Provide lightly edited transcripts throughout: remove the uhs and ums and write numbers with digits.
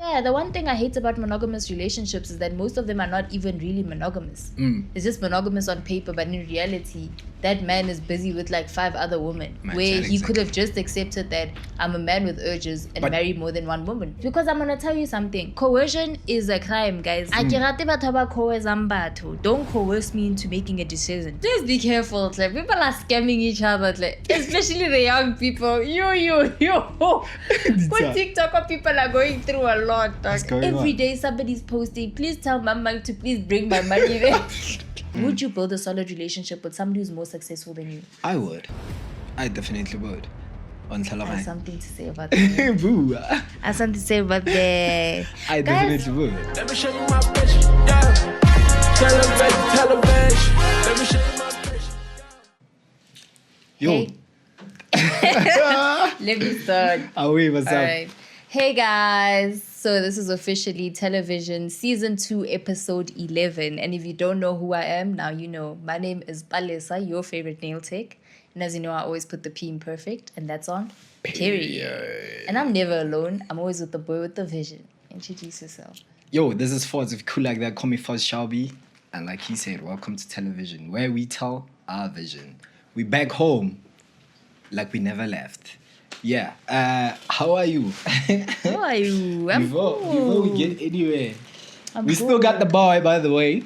Yeah, the one thing I hate about monogamous relationships is that most of them are not even really monogamous. It's just monogamous on paper, but in reality, that man is busy with like 5 other women. Where he could have just accepted that I'm a man with urges and marry more than one woman. Because I'm gonna tell you something. Coercion is a crime, guys. Don't coerce me into making a decision. Just be careful. Like, people are scamming each other, like, especially the young people. Yo. What TikTok people are going through a lot. Like, every day somebody's posting, please tell mama to please bring my money there. Would you build a solid relationship with somebody who's more successful than you? I would. I definitely would. I have something to say about that. Boo. I have something to say about that. I definitely would. Let me show you my bitch. Yeah. Television. Let me show you my bitch. Yo. Hey. Let me start. What's up? Right. Hey guys, so this is officially Television Season 2 Episode 11, and if you don't know who I am, now you know. My name is Palesa, your favorite nail tech, and as you know, I always put the P in perfect, and that's on period. And I'm never alone, I'm always with the boy with the vision. Introduce yourself. Yo, this is Fxrdzz. If you cool like that, call me Fxrdzz Shelby, and like he said, welcome to Television, where we tell our vision. We back home like we never left. Yeah. How are you? How are you? I'm Before we get anywhere, we good. still got the boy, by the way.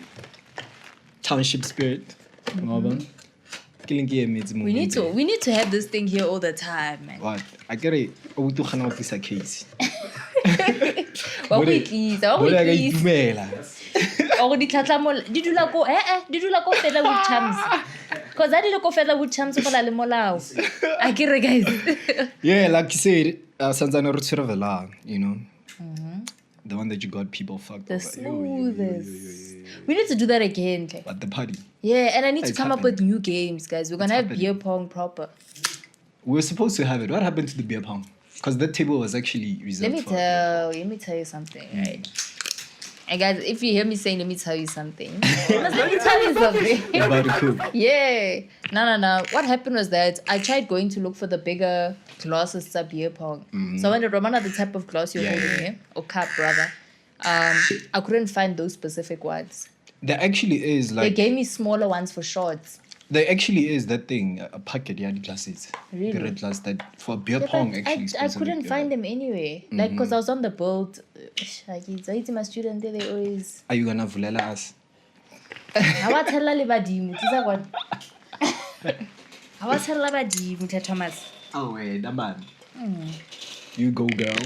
Township spirit. We need to have this thing here all the time, man. What? I get it. I want to have this case. What we please? Or di dula ko fela with chums. Because I didn't go further with chums for la le molao. I get it, guys. Yeah, like you said, Sanzana Rutsiravelang, you know. The one that you got people fucked The over. smoothest. We need to do that again. Okay? At the party. Yeah, and I need to come up with new games, guys. We're going to have beer pong proper. We were supposed to have it. What happened to the beer pong? Because that table was actually reserved Let me tell you something, right? And guys, if you hear me saying, let me tell you something. Let me tell you something. about to cook. Yeah. No. What happened was that I tried going to look for the bigger glasses to beer pong. So I wanted Romana the type of glass you're holding here, or cup rather. I couldn't find those specific ones. There actually is like... They gave me smaller ones for shots. There actually is that thing, a packet, yeah, the glasses. Really? The red glass that for beer pong actually. I couldn't find them anyway. Like, because I was on the build. My student, they always... Are you gonna vulela us? I was telling you, Thomas. Oh, wait, that man. You go, girl.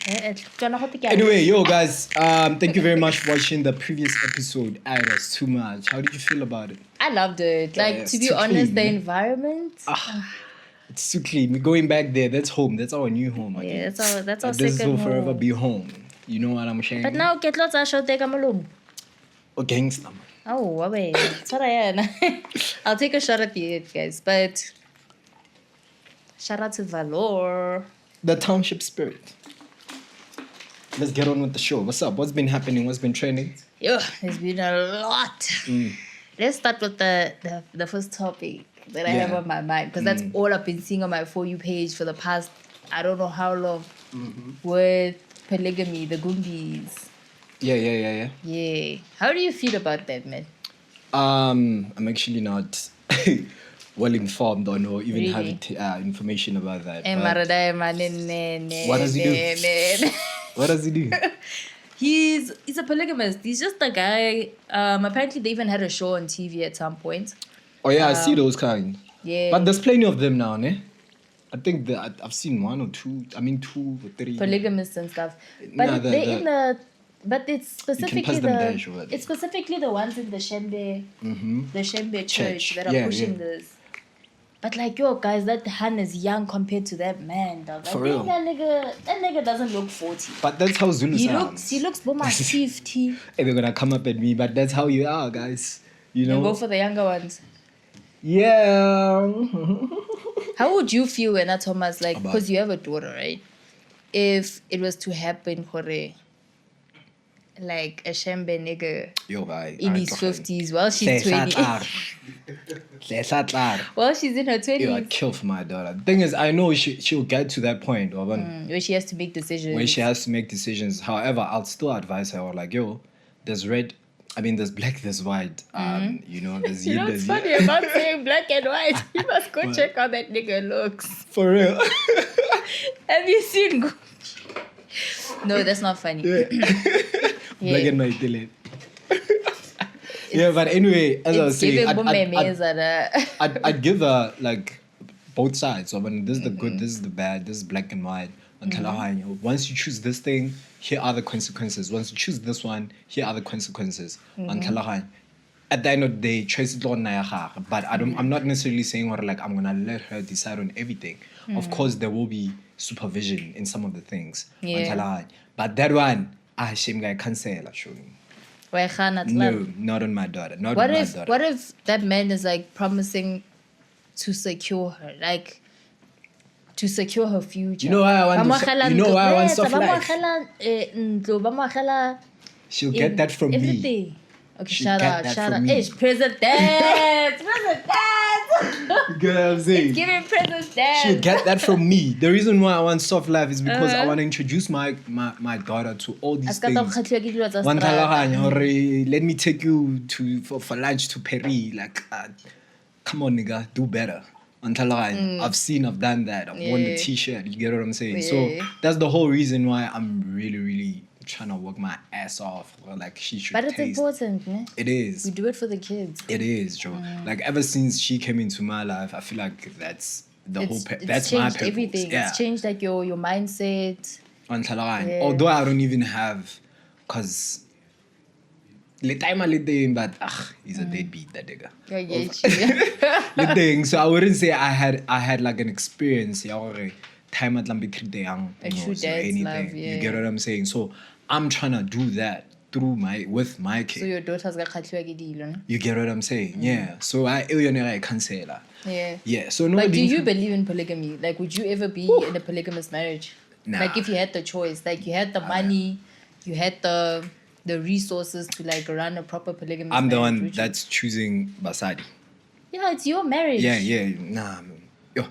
Anyway, Anyway, yo, guys, thank you very much for watching the previous episode. It was too much. How did you feel about it? I loved it. Like, Yeah, to be too honest, clean, the man. environment. It's too clean. We're going back there. That's home. That's our new home. I Yeah, think. that's our This second will forever home. be home. You know what I'm saying? But now, get lots of shot take a Oh, gangster, man. Oh, wait. That's what I am. I'll take a shot at the end, guys. But shout out to Valor. The township spirit. Let's get on with the show. What's up? What's been happening? What's been trending? Yo, there's been a lot. Let's start with the first topic that I have on my mind, because that's all I've been seeing on my For You page for the past, I don't know how long, with polygamy, the Gumbis. Yeah. Yeah. How do you feel about that, man? I'm actually not well informed or no, even Really? have information about that. What does he do? What does he do? He's a polygamist. He's just a guy. Apparently, they even had a show on TV at some point. Oh yeah, I see those kind. Yeah. But there's plenty of them now, ne? I think that I've seen 1 or 2. I mean 2 or 3. Polygamists and stuff. But they're in the. But it's specifically pass them dash over there. it's specifically the ones in the Shembe, the Shembe church that are Yeah, pushing this. But like, yo, guys, that Han is young compared to that man, dog. For I real. think that nigga doesn't look 40. But that's how Zulu He sounds. looks more 50. And they're gonna come up at me, but that's how you are, guys. You You know? go for the younger ones. Yeah. How would you feel when that Thomas, like, About- because you have a daughter, right? If it was to happen for like a shembe nigga Yo, bye. in his 50s while she's 20. While she's in her 20s. Yo, I'd kill for my daughter. The thing is, I know she'll get to that point Where she has to make decisions. However, I'll still advise her, or like, yo, there's black, there's white. You know, there's You know what's funny about saying black and white? You must go check how that nigga looks. For real. Have you seen? No, that's not funny. Black and white, delete. Yeah, but anyway, as I was saying, I'd give her like both sides. So when this is the good, this is the bad, this is black and white. Once you choose this thing, here are the consequences. Once you choose this one, here are the consequences. At the end of the day, choice is not nayaha. But I'm not necessarily saying like I'm gonna let her decide on everything. Of course, there will be supervision in some of the things. Yeah. But that one, shame guy cancel actually. No, not on my daughter. What if that man is like promising to secure her, like to secure her future? You know why I want soft life? She'll get that from me. Okay, She'll shout out. Me. President. Girl, I'm saying. Give him President. She'll get that from me. The reason why I want soft life is because I want to introduce my daughter to all these things. Let me take you for lunch to Perry. Like, come on, nigga, do better. I've done that. I've worn the t-shirt. You get what I'm saying? Yeah. So that's the whole reason why I'm really, really trying to work my ass off. Like she should. But it's taste. important, man. It is. We do it for the kids. It is, Joe. Like ever since she came into my life, I feel like that's the whole. That's my purpose. Everything. Yeah. It's changed like your mindset. Yeah. Although I don't even have, cause. But he's a deadbeat, that nigga. So I wouldn't say I had like an experience. Time at Lambi 3 young. True dad's love, yeah. You get what I'm saying? So I'm trying to do that with my kid. So your daughter's got khatliwa. You get what I'm saying? Yeah. So I cancel. Yeah. Yeah. So no. Like, do you believe in polygamy? Like, would you ever be in a polygamous marriage? Nah. Like, if you had the choice, like you had the money, you had the resources to like run a proper polygamous marriage. I'm the one that's choosing Basadi. Yeah, it's your marriage. Yeah. Nah. Yo,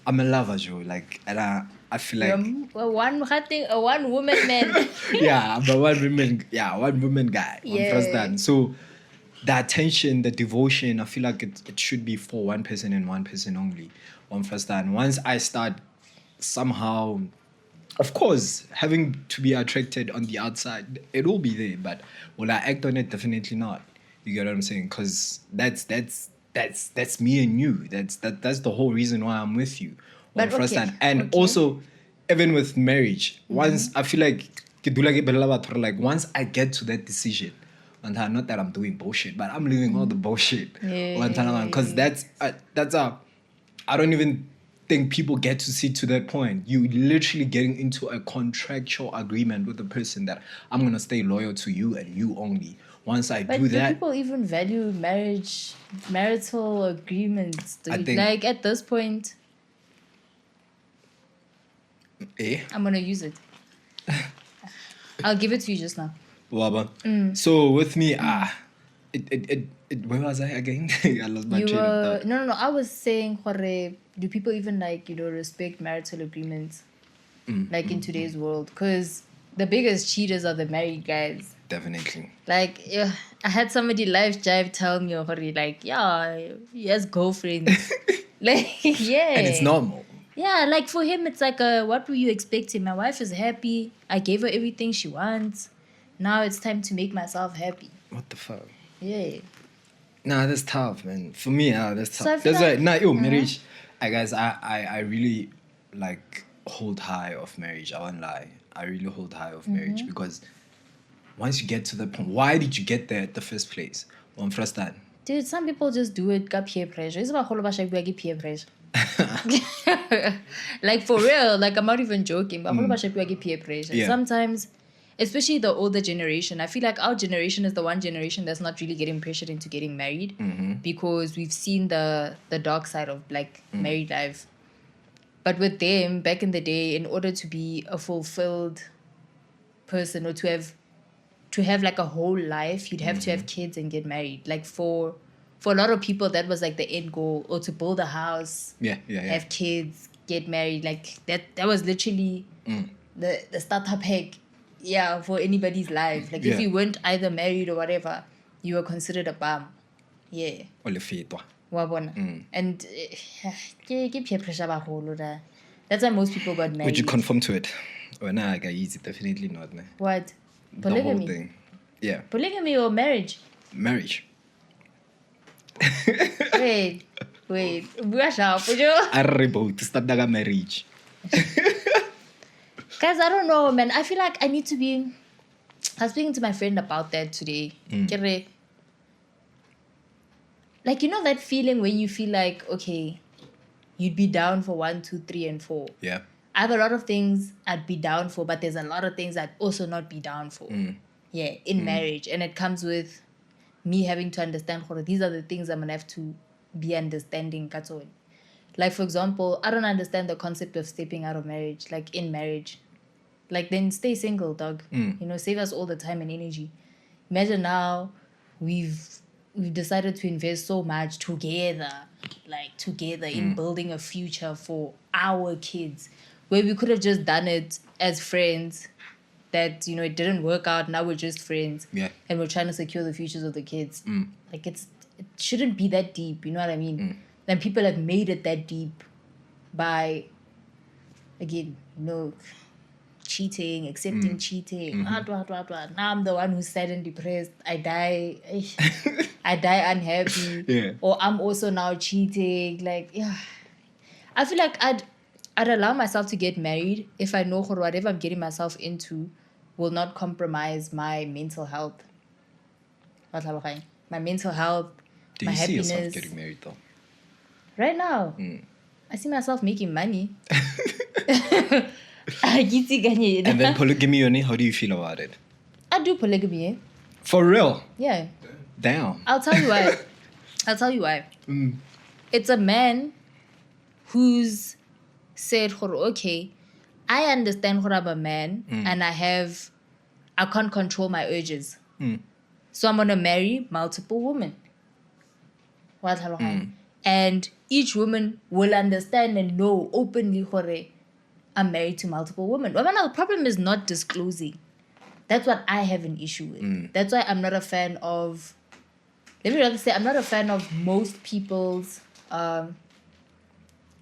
I'm a lover, Joe. Like, and I feel like a one woman man. Yeah, I'm a one woman guy. Yeah. First time. So the attention, the devotion, I feel like it should be for one person and one person only. On first time. Once I start somehow, of course, having to be attracted on the outside, it will be there. But will I act on it? Definitely not. You get what I'm saying? Because that's me and you. That's the whole reason why I'm with you. But first okay. time. And also, even with marriage, once I feel like once I get to that decision, and not that I'm doing bullshit, but I'm leaving all the bullshit. Because that's I don't even think people get to see to that point. You literally getting into a contractual agreement with the person that I'm gonna stay loyal to you and you only. Once I do that, people even value marital agreements? I think, like at this point, I'm gonna use it. I'll give it to you just now. Waba. So with me, where was I again? I lost my train of thought. No. I was saying, do people even respect marital agreements in today's world? Because the biggest cheaters are the married guys. Definitely. Like, I had somebody live jive tell me, he has girlfriends. Yeah. And it's normal. Yeah, like for him, it's like, what were you expecting? My wife is happy. I gave her everything she wants. Now it's time to make myself happy. What the fuck? Yeah. Nah, that's tough, man. For me, that's tough. So That's why, marriage. Guys, I really hold high of marriage. I won't lie. I really hold high of marriage because once you get to the point, why did you get there at the first place? On first time. Dude, some people just do it, got peer pressure. It's about peer pressure. Like for real, like I'm not even joking, but peer pressure. Yeah. Sometimes, especially the older generation, I feel like our generation is the one generation that's not really getting pressured into getting married because we've seen the dark side of married life. But with them, back in the day, in order to be a fulfilled person or to have to have like a whole life, you'd have to have kids and get married. Like for a lot of people, that was like the end goal, or to build a house, have kids, get married. Like that was literally the starter pack, for anybody's life. Like if you weren't either married or whatever, you were considered a bum. Yeah. And that's why most people got married. Would you conform to it? Oh, nah, easy. Definitely not. Nah. What? Polygamy? Polygamy? The whole thing. Yeah. Polygamy or marriage? Marriage. Wait. Bua sharp, would you? Start marriage. Guys, I don't know, man. I feel like I need to be... I was speaking to my friend about that today. Like, you know that feeling when you feel like, okay, you'd be down for 1, 2, 3, and 4. Yeah. I have a lot of things I'd be down for, but there's a lot of things I'd also not be down for. Yeah, in marriage. And it comes with me having to understand, these are the things I'm going to have to be understanding. Like, for example, I don't understand the concept of stepping out of marriage, like in marriage. Like, then stay single, dog. You know, save us all the time and energy. Imagine now we've decided to invest so much together in building a future for our kids, where we could have just done it as friends, that, you know, it didn't work out, now we're just friends. Yeah. And we're trying to secure the futures of the kids. Like, it shouldn't be that deep, you know what I mean? And people have made it that deep by, again, cheating, accepting cheating. Now I'm the one who's sad and depressed. I die unhappy. Yeah. Or I'm also now cheating. Like, I feel like I'd allow myself to get married if I know whatever I'm getting myself into will not compromise my mental health. My mental health, my happiness. Do you see yourself getting married though? Right now, I see myself making money. And then polygamy, how do you feel about it? I do polygamy. For real? Yeah. Damn. I'll tell you why. It's a man who's said, okay, I understand I'm a man and I can't control my urges. So I'm going to marry multiple women. And each woman will understand and know openly I'm married to multiple women. But the problem is not disclosing. That's what I have an issue with. That's why I'm not a fan of... Let me rather say, I'm not a fan of most people's...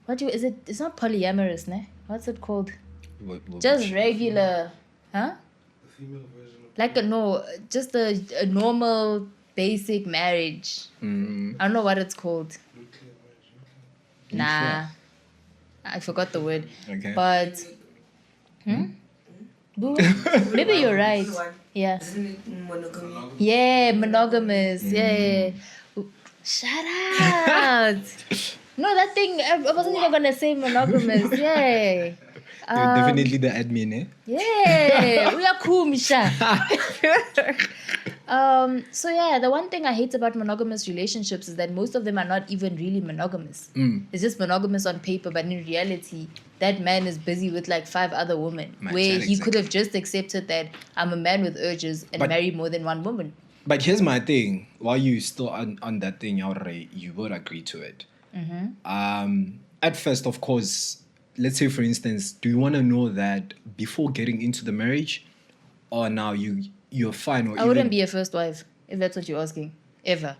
It's not polyamorous, ne? What's it called? Just regular... Huh? The female version of... just a normal, basic marriage. I don't know what it's called. Nuclear marriage. Nah. I forgot the word. Okay. But... Maybe you're right. Yeah. Monogamy. Yeah, monogamous. Yeah. Shut up. No, that thing, I wasn't even going to say monogamous. Yeah. You're definitely the admin, eh? Yeah. We are cool, Misha. So yeah, the one thing I hate about monogamous relationships is that most of them are not even really monogamous. It's just monogamous on paper, but in reality, that man is busy with like 5 other women, where he could have just accepted that I'm a man with urges and marry more than one woman. But here's my thing. While you still on that thing, you would agree to it. At first, of course, let's say for instance, do you want to know that before getting into the marriage, or now you're fine? Or I wouldn't be a first wife, if that's what you're asking. Ever.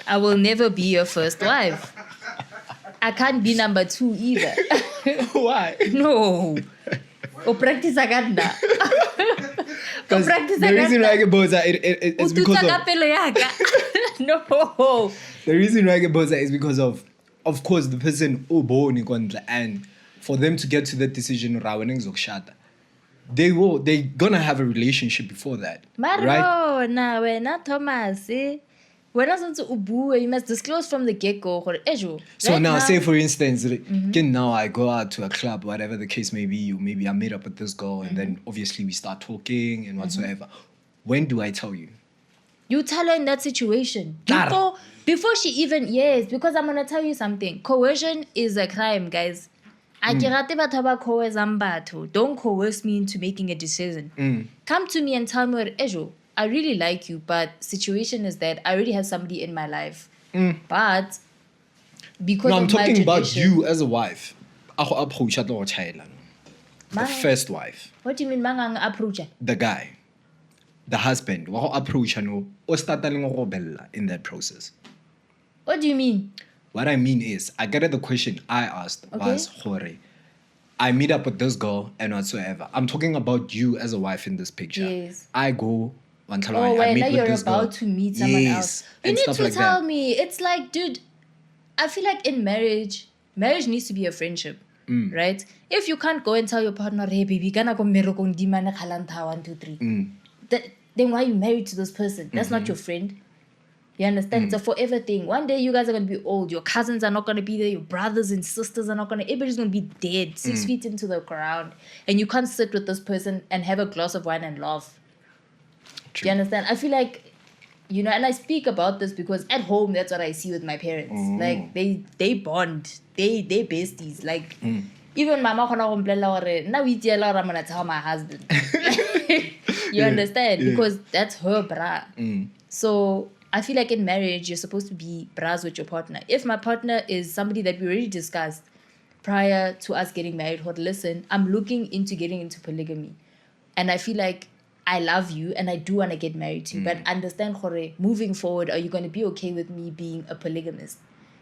I will never be your first wife. I can't be number 2 either. Why? No. O practice aganda. The reason why I get boza is because of... No. The reason why I get boza is because of course, the person and for them to get to that decision, they're gonna have a relationship before that. Right? No, we're not Thomas. When I to Ubu, you must disclose from the get-go. So right now, say for instance, now I go out to a club, whatever the case may be, or maybe I meet up with this girl, and then obviously we start talking and whatsoever. When do I tell you? You tell her in that situation. Before she even, yes, because I'm going to tell you something. Coercion is a crime, guys. I rate batho ba coercang batho. Don't coerce me into making a decision. Come to me and tell me, Ejo, I really like you, but situation is that I already have somebody in my life. But because No, I'm of my talking about tradition- you as a wife. The first wife. What do you mean, mangang approach? The guy. The husband. Approach in that process. What do you mean? What I mean is, I get the question I asked was, Hore, I meet up with this girl and whatsoever. I'm talking about you as a wife in this picture. Yes. I go, Oh, I wait, meet now with you're this about girl. to meet someone else. You and need stuff to like tell that. me. It's like, dude, I feel like in marriage needs to be a friendship, right? If you can't go and tell your partner, hey, baby, kana go mmerokong di mane khalanta 1, 2, 3. Then why are you married to this person? That's not your friend. You understand? It's a forever thing. One day you guys are going to be old. Your cousins are not going to be there. Your brothers and sisters are not going to... Everybody's going to be dead, 6 feet into the ground. And you can't sit with this person and have a glass of wine and laugh. True. Do you understand? I feel like, you know, and I speak about this because at home, that's what I see with my parents. Like, they bond. They besties. Like, even mama khona go mpolelela gore nna o itiela gore I'm gonna tell my husband. You understand? Because that's her bra. So I feel like in marriage, you're supposed to be bras with your partner. If my partner is somebody that we already discussed prior to us getting married, listen, I'm looking into getting into polygamy. And I feel like I love you and I do want to get married to you. But understand, Jorge, moving forward, are you going to be okay with me being a polygamist?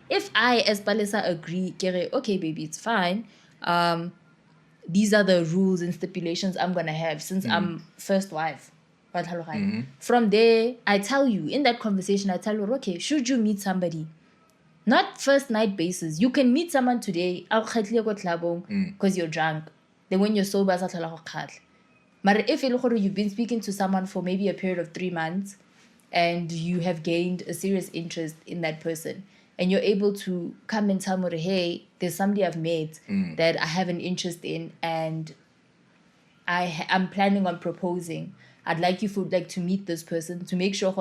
If I, as Palesa, agree, okay, baby, it's fine. These are the rules and stipulations I'm going to have since I'm first wife. From there, I tell you, in that conversation, I tell you, okay, should you meet somebody? Not first night basis. You can meet someone today, because you're drunk. Then when you're sober, but if you've been speaking to someone for maybe a period of 3 months and you have gained a serious interest in that person, and you're able to come and tell me, hey, there's somebody I've met that I have an interest in, and I'm planning on proposing. I'd like you to meet this person to make sure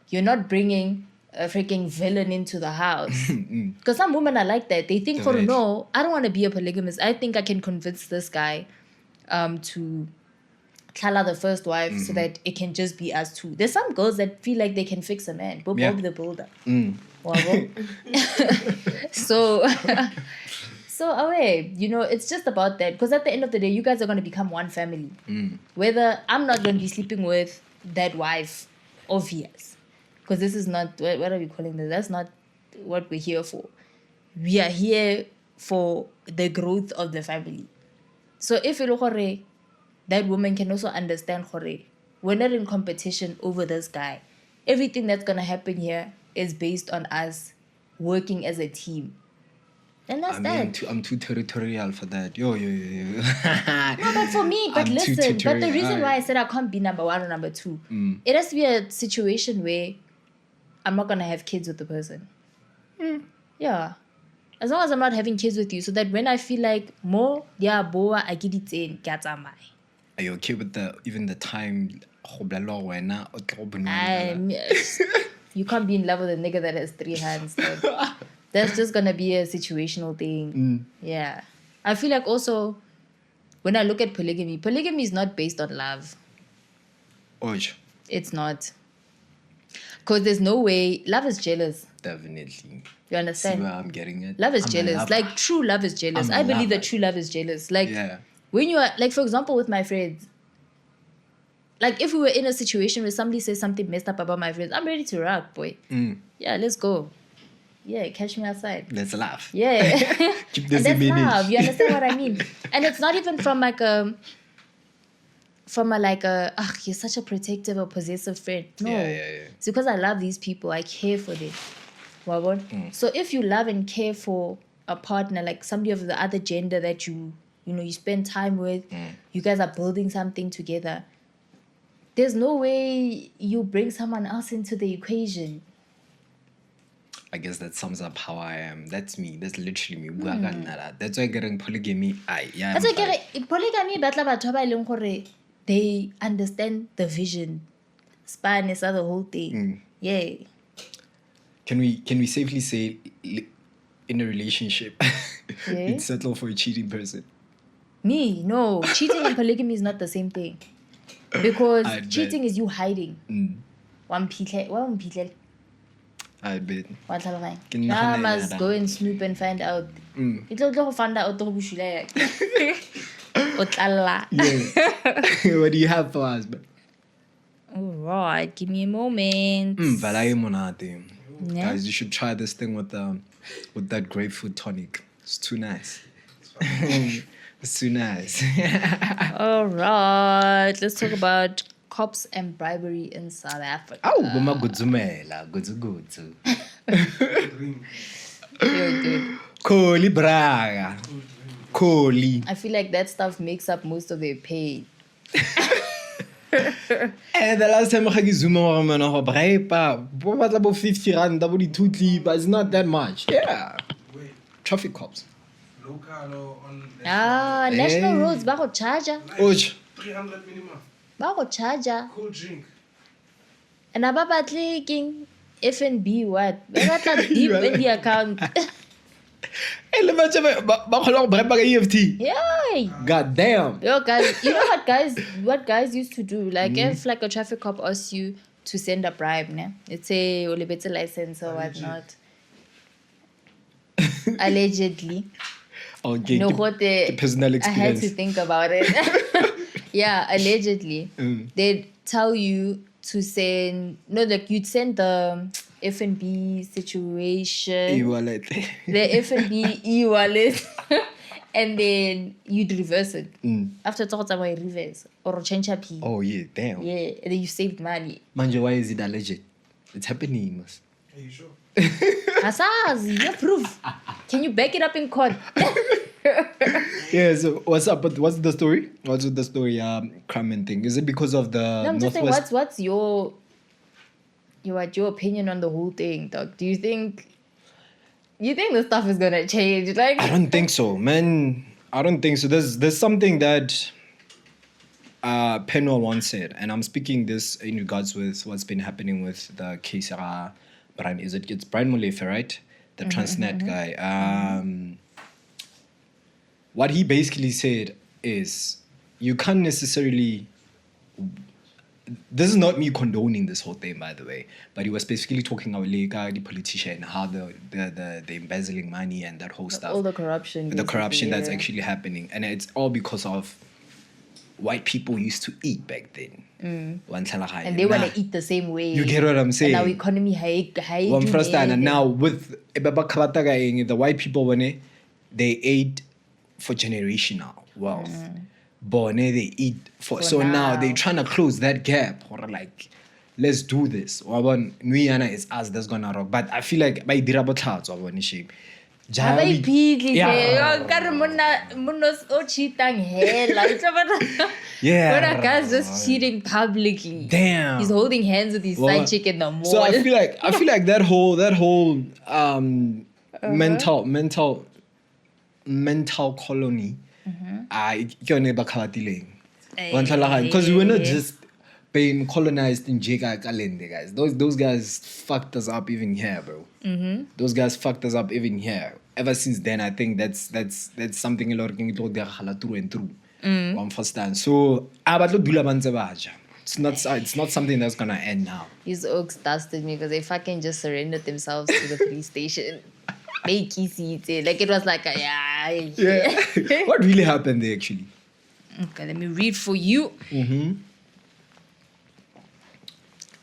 you're not bringing a freaking villain into the house. Because some women are like that. They think, no, I don't want to be a polygamist. I think I can convince this guy to Kala the first wife so that it can just be us two. There's some girls that feel like they can fix a man. Bob the builder. So away, you know, it's just about that. Because at the end of the day, you guys are going to become one family. Whether I'm not going to be sleeping with that wife, obvious. Because this is not, what are we calling this? That's not what we're here for. We are here for the growth of the family. So if you that woman can also understand, we're not in competition over this guy. Everything that's going to happen here is based on us working as a team. And that's that. I'm too territorial for that. Yo. No, but for me, but listen, but the reason why I said I can't be number 1 or number 2, it has to be a situation where I'm not going to have kids with the person. Yeah. As long as I'm not having kids with you, so that when I feel like more, boa, I get it in, are you okay with even the time? You can't be in love with a nigga that has 3 hands. Like, that's just gonna be a situational thing. Yeah. I feel like also when I look at polygamy is not based on love. It's not. Because there's no way. Love is jealous. Definitely. You understand? See where I'm getting it? Love is jealous. Like true love is jealous. I believe that true love is jealous. Like when you are, like for example with my friends, like if we were in a situation where somebody says something messed up about my friends, I'm ready to rock, boy. Yeah, let's go. Yeah, catch me outside. Let's laugh. Yeah. Keep this and that's image. love. You understand what I mean? And it's not even from you're such a protective or possessive friend. No. Yeah. It's because I love these people. I care for them. So if you love and care for a partner, like somebody of the other gender that you spend time with, you guys are building something together, there's no way you bring someone else into the equation. I guess that sums up how I am. That's me. That's literally me. That's why getting polygamy. That's why polygamy, they understand the vision. Span is the whole thing. Yeah. Can we safely say in a relationship, Yeah. you'd settle for a cheating person. Me, no. Cheating and polygamy is not the same thing. Because I bet. cheating is you hiding. Mm, One pitle. I bet. One line. Ke Now I nagana must yana. go and snoop and find out. Mm. It will find out. Otlala. Yeah. What do you have for us? Alright, give me a moment. Valai monate. Yeah. Guys, you should try this thing with that grapefruit tonic. It's too nice. It's too nice. Alright, let's talk about cops and bribery in South Africa. Oh, boma gudzumela, gudzu. You're good. Koli braga. Koli. I feel like that stuff makes up most of their pay. And the last time I zoom on a bribe, what about 50 rand, double 2 clip, but it's not that much. Yeah. Wait, Traffic cops. local or on National Hey. roads, ba go charger. Ouch. 300 minimum. Ba go charger. Cold drink. And I ba clicking F&B what? Ba batla deep in the account. Hey, let me tell you, ba kholo go bribe ka EFT. Yay! God damn. Yo guys, you know what guys used to do? Like if like a traffic cop asks you to send a bribe, ne? Let's say ulibetse license or whatnot. Allegedly. Okay. No, ke- what ke personal I had to experience. think about it. Yeah, allegedly. They'd tell you to send like you'd send the F&B situation, E-wallet. the F&B e-wallet, and then you'd reverse it. After talking about reverse or change a P. Oh, yeah, damn. Yeah, and then you saved money. Manje, why is it alleged? It's happening, mas. Are you sure? Asazi, you proof. Can you back it up in court? Yeah, so what's up? But what's the story? What's with the story, crime thing? Is it because of the No, I'm just saying, Northwest? what's your opinion on the whole thing, dog? Do you think the stuff is gonna change? Like, I don't think so, man. I don't think so. There's something that Penwell once said, and I'm speaking this in regards with what's been happening with the case. Brian, it's Brian Molefe, right? The Transnet guy. What he basically said is, you can't necessarily. This is not me condoning this whole thing, by the way, but he was specifically talking about Lega, the politician, how the embezzling money and that whole stuff. all the corruption. The corruption that's basically, actually happening, and it's all because of white people used to eat back then. and they want to eat the same way. You get what I'm saying? And now economy high. One first time, and now with the white people, when they ate for generational wealth, but they eat for so now they're trying to close that gap, or like, let's do this. It's us that's gonna rock. But I feel like by dirabotlads or one shape. Yeah. Yeah. When a guy's just cheating publicly. Damn. He's holding hands with his side chick in the mall. So I feel like that whole mental colony. Because we were not just being colonized in Jega Kalende, guys. Those guys fucked us up even here, bro. Those guys fucked us up even here. Ever since then, I think that's something a lot of people through and through. One first time. So it's not something that's gonna end now. These oaks dusted me because they fucking just surrendered themselves to the police station. Like it was like Yeah. What really happened there actually? Okay, let me read for you.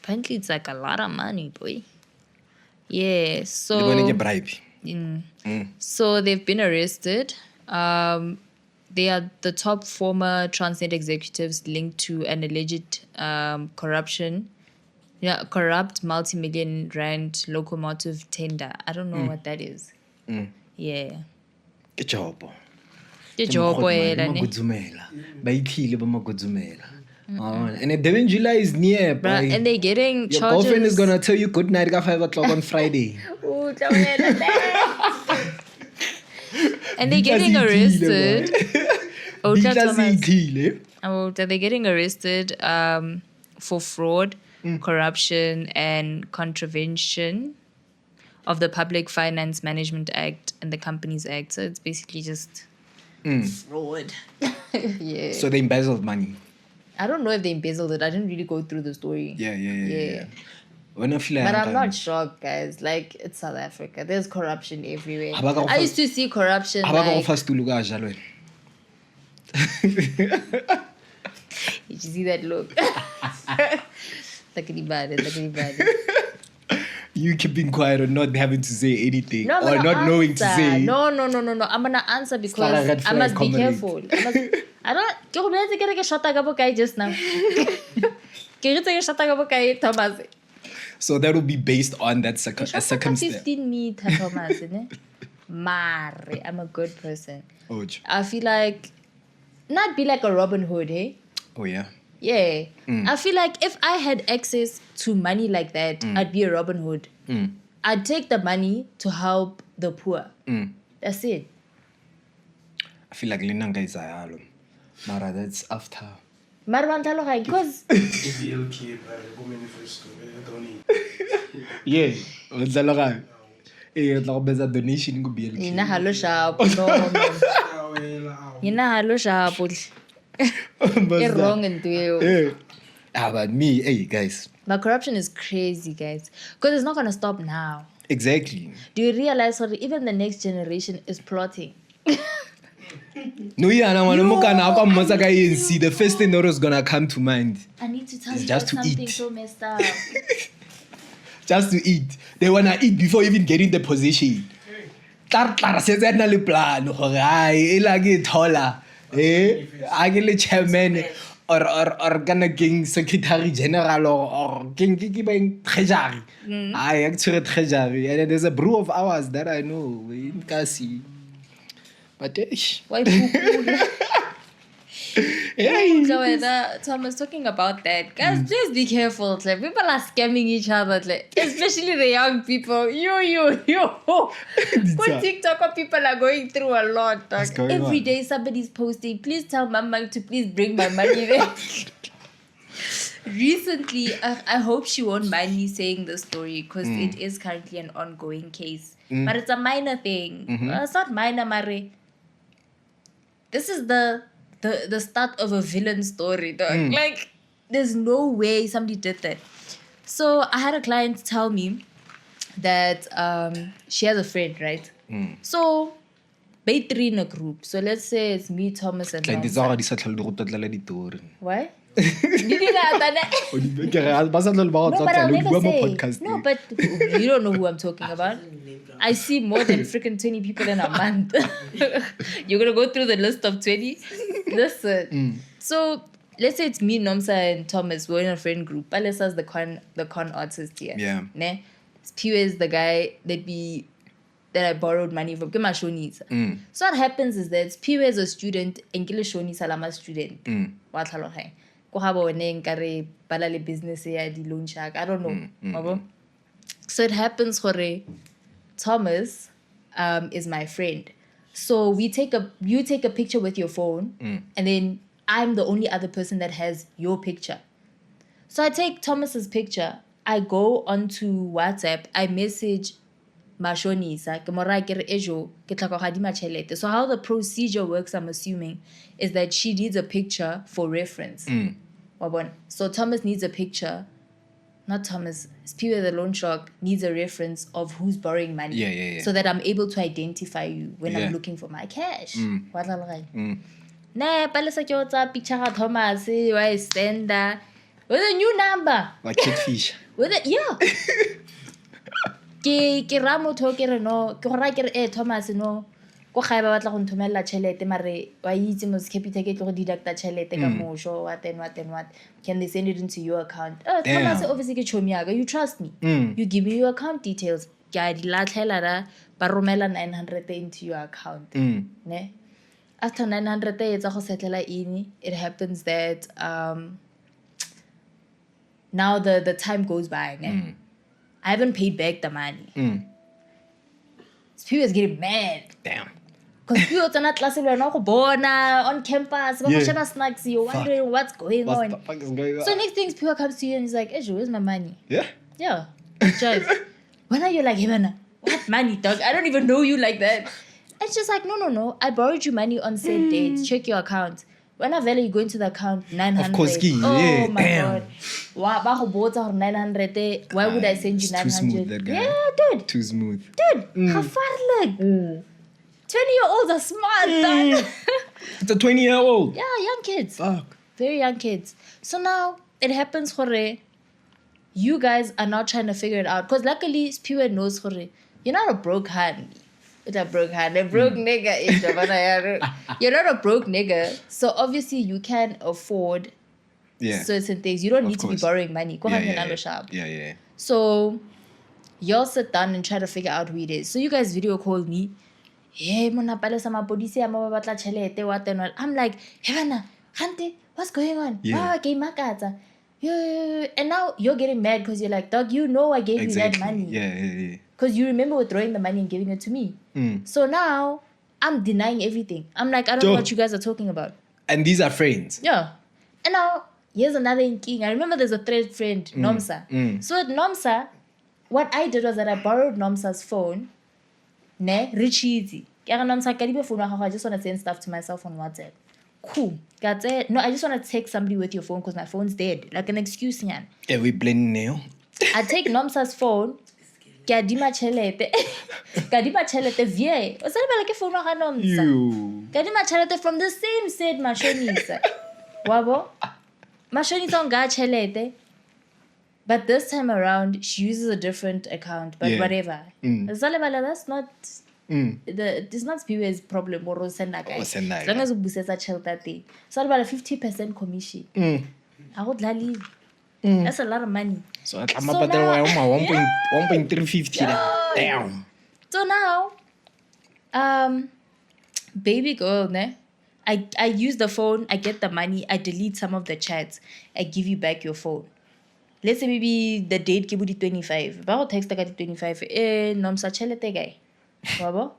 Apparently it's like a lot of money, boy. Yeah, so They're gonna get bribe. So they've been arrested. They are the top former Transnet executives linked to an alleged corrupt multi-million rand locomotive tender. I don't know what that is. Yeah. Good job. Ke jobo hela ne. And if Devin July is near, Bruh, and they're getting your charges. girlfriend is gonna tell you good night at 5 o'clock on Friday. Ooh, and they're getting arrested. They're getting arrested for fraud, corruption, and contravention of the Public Finance Management Act and the Companies Act. So it's basically just fraud. Yeah. So they embezzled money. I don't know if they embezzled it. I didn't really go through the story. Yeah. When I feel But I'm not shocked, guys. Like, it's South Africa. There's corruption everywhere. Abaka I used to see corruption. Like, did you see that look? You keeping quiet or not having to say anything, no, or not knowing to say. No. I'm gonna answer because I must be careful. I don't. Shut just now. Thomas. So that will be based on that circumstance. 15 meter, Thomas. Mare, I'm a good person. Oh, I feel like not be like a Robin Hood, hey? Oh yeah. Yeah. I feel like if I had access to money like that, I'd be a Robin Hood. I'd take the money to help the poor. That's it. I feel like Linanga is ayalo. Mara, that's after. Because BLK, go manifesto, don't need. Yeah. What's that like? Eh, like a donation go BLK. Ina halo sharp. No. Ina halo sharp. It's wrong into you. But me, hey guys. But corruption is crazy, guys. Because it's not gonna stop now. Exactly. Do you realize that even the next generation is plotting? No, yeah, the first thing that was gonna come to mind. I need to tell It's you just to something eat. so messed up. Just to eat. They wanna eat before even getting the position. I get the chairman or gonna king secretary general or king treasury. I actually treasury. And there's a brew of ours that I know in Kasi. But Why Thomas talking about that. Guys, just be careful. Like, people are scamming each other, like, especially the young people. Yo. With TikTok, people are going through a lot. Like, every day somebody's posting, please tell Mama to please bring my money there. Recently, I hope she won't mind me saying the story because it is currently an ongoing case. But it's a minor thing. It's not minor, Mare. This is the start of a villain story, dog. Like, there's no way somebody did that. So I had a client tell me that she has a friend, right? So they three in a group. So let's say it's me, Thomas, and Nomsa. Why? No, but you don't know who I'm talking about. I see more than freaking 20 people in a month. You're going to go through the list of 20? Listen. So, let's say it's me, Nomsa, and Thomas. We're in a friend group. Palesa's the con artist here. Yeah. Ne? Pew is the guy that I borrowed money from. So what happens is that Pew is a student, and Shoni Salama student. I don't know. So it happens for Thomas is my friend. So you take a picture with your phone, and then I'm the only other person that has your picture. So I take Thomas's picture, I go onto WhatsApp, I message Mashonisa, so how the procedure works, I'm assuming, is that she needs a picture for reference. So Thomas needs a picture. Not Thomas. Spiwe the loan shark needs a reference of who's borrowing money. Yeah. So that I'm able to identify you when I'm looking for my cash. What Nah, Palesa Kyota, picture Thomas, why send that? With a new number. Like catfish. With it, yeah. Ke ramo tokere no, ke gora kere Thomas no. Go ga ba batla go nthomela chelete mare wa itse mo skepita ke tlo go deducta chelete ka mo sho what can they send it into your account? Thomas obviously ke chomi yaga, you trust me. You give me your account details. Ke a di latlhela ra ba romela 900 into your account. Ne? After 900 etsa go setlela ini, it happens that now the time goes by, ne? I haven't paid back the money. People is getting mad. Damn. Because people are not classing on campus, snacks, you're wondering what's going on. So next thing people comes to you and he's like, Ejo, where's my money? Yeah. Yeah. Jive. When are you like, hey man, What money, dog? I don't even know you like that. And she's like, no. I borrowed you money on said dates. Check your account. When I value you go into the account, 900. Of course, oh my damn. God. Wow, 900. Why would I send you 900? Too smooth, that guy. Yeah, dude. Too smooth. Dude, how far like? 20-year-olds are smart, dog. It's a 20-year-old. Yeah, young kids. Fuck. Very young kids. So now it happens, Hore. You guys are now trying to figure it out. Because luckily, Spiwe knows, Hore, you're not a broke hand. It's a broke hand. A broke nigga is you're not a broke nigga. So obviously, you can afford certain things. You don't need to be borrowing money. Yeah. So y'all sit down and try to figure out who it is. So you guys video call me. Hey, mona Palesa mapodisi ya mabatla chelete what and what. I'm like, hey, Hana, Hante, what's going on? Yeah. And now you're getting mad because you're like, dog, you know I gave you that money. Yeah. Because you remember withdrawing the money and giving it to me. So now I'm denying everything. I'm like, I don't know what you guys are talking about. And these are friends. Yeah. And now here's another king. I remember there's a third friend, Nomsa. So at Nomsa, what I did was that I borrowed Nomsa's phone. Richie. Nomsa, I just want to send stuff to myself on WhatsApp. Cool. Got it. No, I just want to text somebody with your phone because my phone's dead. Like an excuse, nyan. Yeah, we blend now. I take Nomsa's phone. Kadima chelete vie. Osale like phone ga Nomsa. Kadima chelete from the same said Mashonisa. Wabo. Mashonisa nga chelete. But this time around, she uses a different account. But whatever. That's not. It's not Spiwe's problem or send guy. As long as we buses a chelete. So about a 50% commission. I would leave. That's a lot of money. So I'm about 1.350. Damn. So now, baby girl, I use the phone, I get the money, I delete some of the chats, I give you back your phone. Let's say maybe the date give you 25. But I'll text the 25. Nomsa chelete guy. Wabo?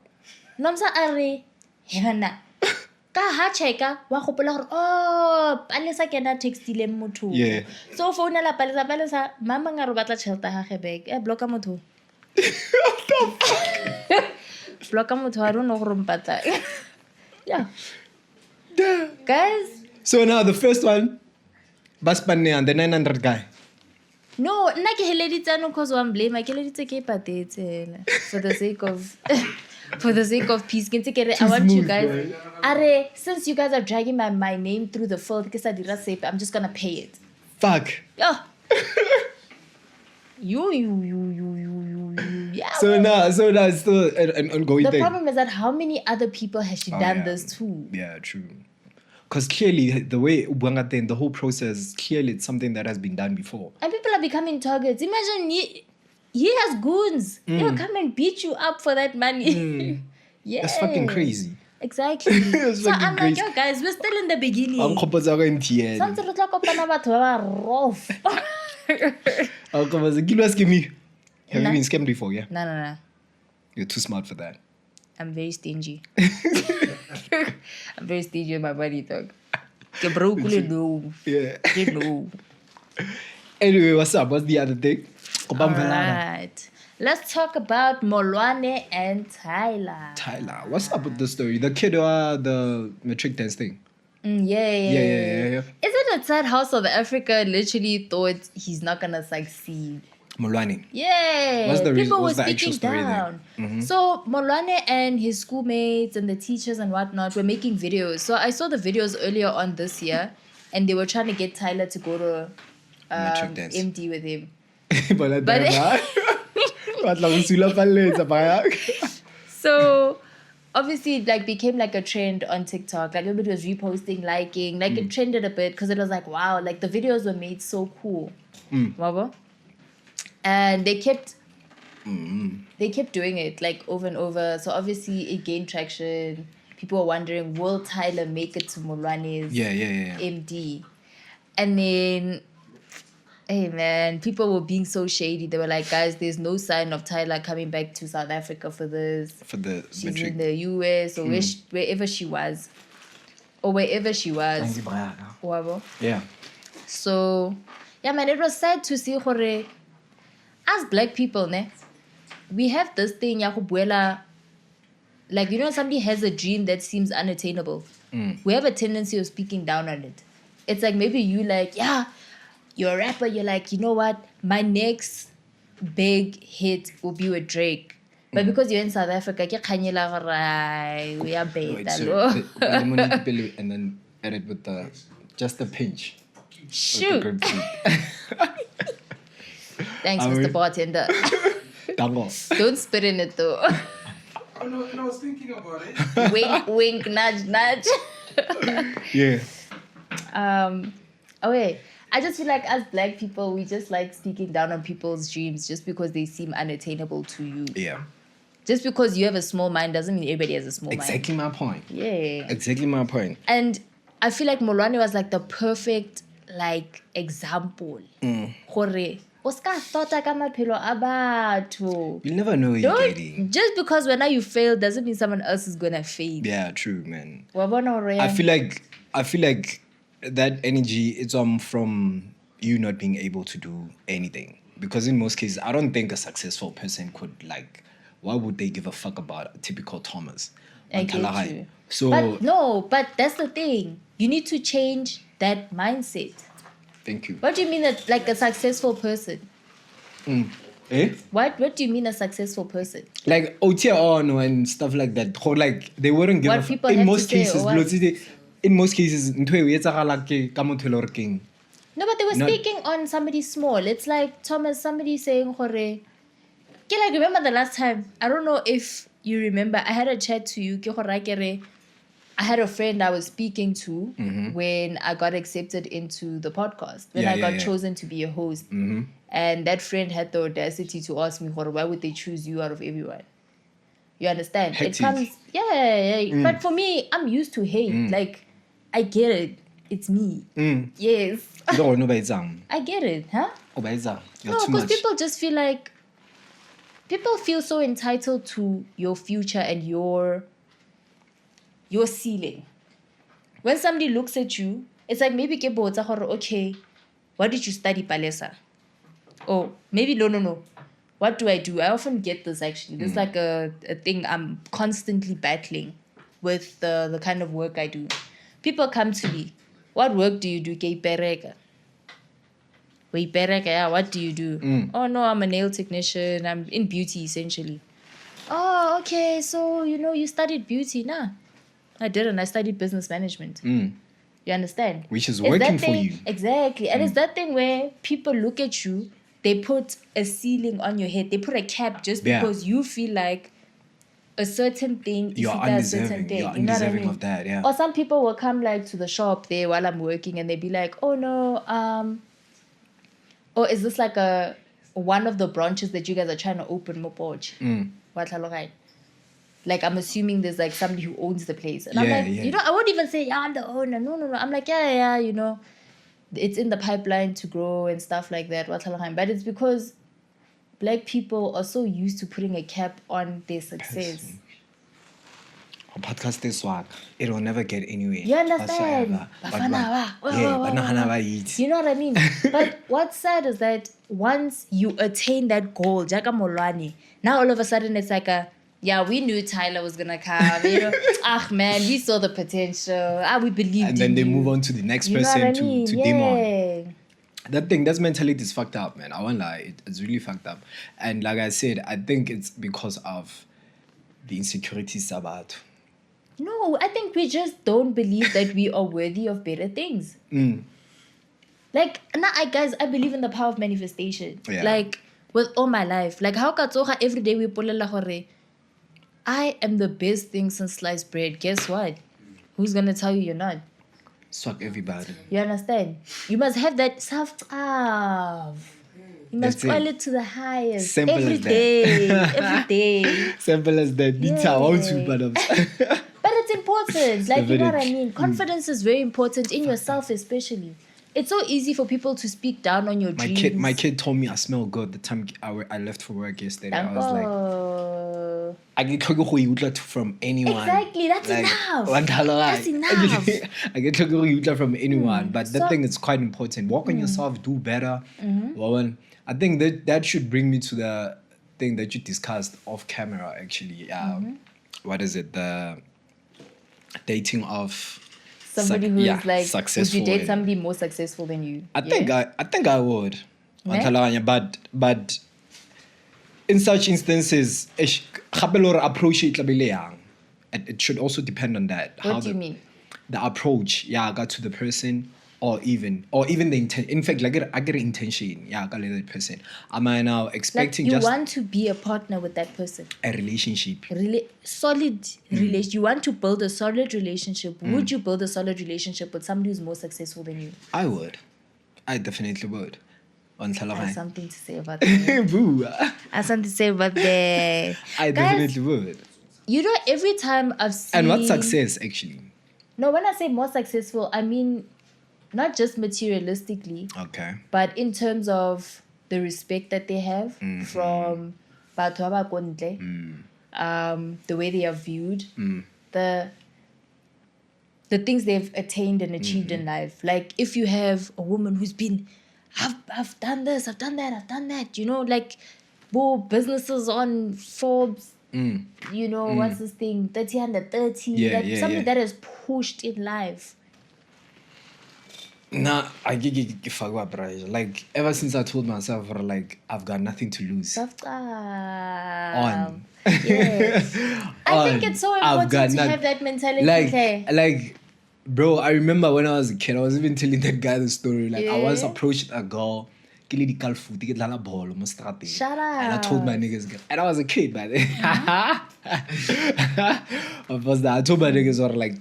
Nomsa are hena. Ka ha cheka wa gopola gore Palesa kena textile motho. Yeah. So phone la Palesa mama nga re batla chelta ha ge back. Blocka motho. Blocka motho I don't know gore mpatla. Yeah. Guys. So now the first one, Baspanne and the 900 guy. No, nna ke heleditse no cause one blame. I heleditse ke patetse for the sake of for the sake of peace. I want you guys. Are since you guys are dragging my name through the field, I'm just gonna pay it. Fuck. Yeah. You. Yeah. So now it's still an ongoing thing. The problem is that how many other people has she done this to? Yeah, true. Because clearly, the way Ubangate, the whole process, clearly it's something that has been done before. And people are becoming targets. Imagine he has goons. They'll come and beat you up for that money. Yeah. That's fucking crazy. Exactly. So I'm crazy. like, yo guys, we're still in the beginning. I'm MTN. Something like rough. Have you been scammed before? Yeah. No. You're too smart for that. I'm very stingy. I'm very stingy with my money, dog. No. Yeah. No. Anyway, what's up? What's the other thing? Alright. Let's talk about Koloane and Tyler. What's up with the story? The kid or the matric dance thing? Yeah. Yeah. Isn't it sad how South Africa literally thought he's not gonna succeed? Koloane. Yeah. What's the People were the speaking down. So Koloane and his schoolmates and the teachers and whatnot were making videos. So I saw the videos earlier on this year, and they were trying to get Tyler to go to MD with him. So obviously it became like a trend on TikTok. Like everybody was reposting, liking, like it trended a bit because it was like, wow, like the videos were made so cool. And they kept doing it like over and over. So obviously it gained traction. People were wondering, will Tyler make it to Koloane's MD? And then, hey man, people were being so shady. They were like, guys, there's no sign of Tyler coming back to South Africa for this. She's matric. in the US or wherever she was. Wabo. Yeah. So, yeah man, it was sad to see as black people, we have this thing, ya go buela, like, you know, somebody has a dream that seems unattainable. We have a tendency of speaking down on it. It's like maybe you like, yeah, you're a rapper, you're like, you know what, my next big hit will be with Drake. But because you're in South Africa, ke khanyela gore ai, we are Wait, better. so and then edit with just the pinch. Shoot. With the Thanks, Are Mr. we- Bartender. Double. Don't spit in it though. Oh no, and I was thinking about it. Wink, wink, nudge, nudge. Yeah. Okay. I just feel like as black people, we just like speaking down on people's dreams just because they seem unattainable to you. Yeah. Just because you have a small mind doesn't mean everybody has a small mind. Exactly my point. Yeah. Exactly my point. And I feel like Koloane was like the perfect like example. Gore, o ska thoughta ka maphelo a batho. You never know who you're dating. Just because when you fail doesn't mean someone else is gonna fail. Yeah, true, man. Wa bona hore I feel like that energy is from you not being able to do anything. Because in most cases, I don't think a successful person could like. Why would they give a fuck about a typical Thomas? I get you. So But that's the thing. You need to change that mindset. thank you. What do you mean that like a successful person? Eh? What do you mean a successful person? Like OT on and stuff like that. Or like they wouldn't give What a fuck. people have In to most say or cases, what? in most cases, ntho e etsagala ke ka motho le gore keng. No, but they were Not- speaking on somebody small. It's like Thomas, somebody saying gore. Ke like remember the last time? I don't know if you remember. I had a chat to you. Ke gore kere, I had a friend I was speaking to when I got accepted into the podcast. When Yeah, I got yeah. chosen to be a host. And that friend had the audacity to ask me, why would they choose you out of everyone? You understand? Hectic. It comes, yeah. But for me, I'm used to hate. Like, I get it. It's me. Yes. You don't know about I get it, huh? You're No, too because much. people just feel like, people feel so entitled to your future and your ceiling. When somebody looks at you, it's like maybe ke botsa gore, okay, what did you study, Palesa? Oh, maybe no. What do I do? I often get this actually. This is like a thing I'm constantly battling with the kind of work I do. People come to me, what work do you do? Ke ipereka. We ipereka, yeah, what do you do? Oh no, I'm a nail technician. I'm in beauty essentially. Oh, okay, so you studied beauty, nah. I didn't. I studied business management. You understand? Which is It's working that for thing- you. Exactly. And it's that thing where people look at you, they put a ceiling on your head. They put a cap just Yeah. because you feel like a certain thing You're if it does a certain undeserving. thing. You're You know what I undeserving mean? of that, yeah. Or some people will come like to the shop there while I'm working and they'd be like, oh no, or is this like one of the branches that you guys are trying to open more porch? Like I'm assuming there's like somebody who owns the place. And I'm Yeah, like, yeah. I won't even say, yeah, I'm the owner. No. I'm like, yeah, it's in the pipeline to grow and stuff like that. But it's because black people are so used to putting a cap on their success. Our podcast is swag. It will never get anywhere. You understand? Whatsoever. But Bafana wa, yeah, wa, but wa, nahana wa. ba eat. You know what I mean? But what's sad is that once you attain that goal, Jaka Molwane, now all of a sudden it's like we knew Tyler was gonna come. Man, we saw the potential. We believed And then in they you. move on to the next You know what I person mean? to demon. That mentality is fucked up, man. I won't lie. It's really fucked up. And like I said, I think it's because of the insecurities about. No, I think we just don't believe that we are worthy of better things. Like, guys, I believe in the power of manifestation. Yeah. Like, with all my life. Like, how katsoga every day we polela gore, I am the best thing since sliced bread. Guess what? Who's gonna tell you you're not? Suck everybody. You understand? You must have that self-love. You must That's it. call it to the highest. Simple every as that. day. Every day. Simple as that. Yeah. But it's important. Like, you know what I Evident. mean? Confidence is very important in yourself, especially. It's so easy for people to speak down on your dreams. My kid told me I smell good the time I left for work yesterday. I was like, I get tlhoke from anyone. Exactly, that's Like, enough. That's enough. I get tlhoke from anyone, but that So- thing is quite important. Work on yourself, do better. Well, I think that should bring me to thing that you discussed off camera, actually. What is it? The dating of Somebody who is like, successful. would you date somebody more successful than you? I think I would. Ne? But in such instances, approach it should also depend on that. What do you mean? The approach, got to the person, or even the intent. In fact, like I get intention, got to that person. Am I now expecting like you just want to be a partner with that person? a relationship? Solid relation. You want to build a solid relationship. Would you build a solid relationship with somebody who's more successful than you? I would. I definitely would. I have something to say about that. Boo. I have something to say about that. I definitely would. You know, every time I've seen... And what's success, actually? No, when I say more successful, I mean not just materialistically, Okay. but in terms of the respect that they have from batho ba ko ntle, the way they are viewed, the things they've attained and achieved in life. Like, if you have a woman who's been, I've done this, I've done that, I've done that, you know, like, businesses on Forbes, you know, what's this thing, 30 under 30, like something that has pushed in life. Nah, I get like, ever since I told myself, like, I've got nothing to lose. On. Yes. I think it's so important to have that mentality. Like, bro, I remember when I was a kid, I was even telling that guy the story. Like, I once approached a girl, shut up. And I told my niggas, and I was a kid by then. I told my niggas, like,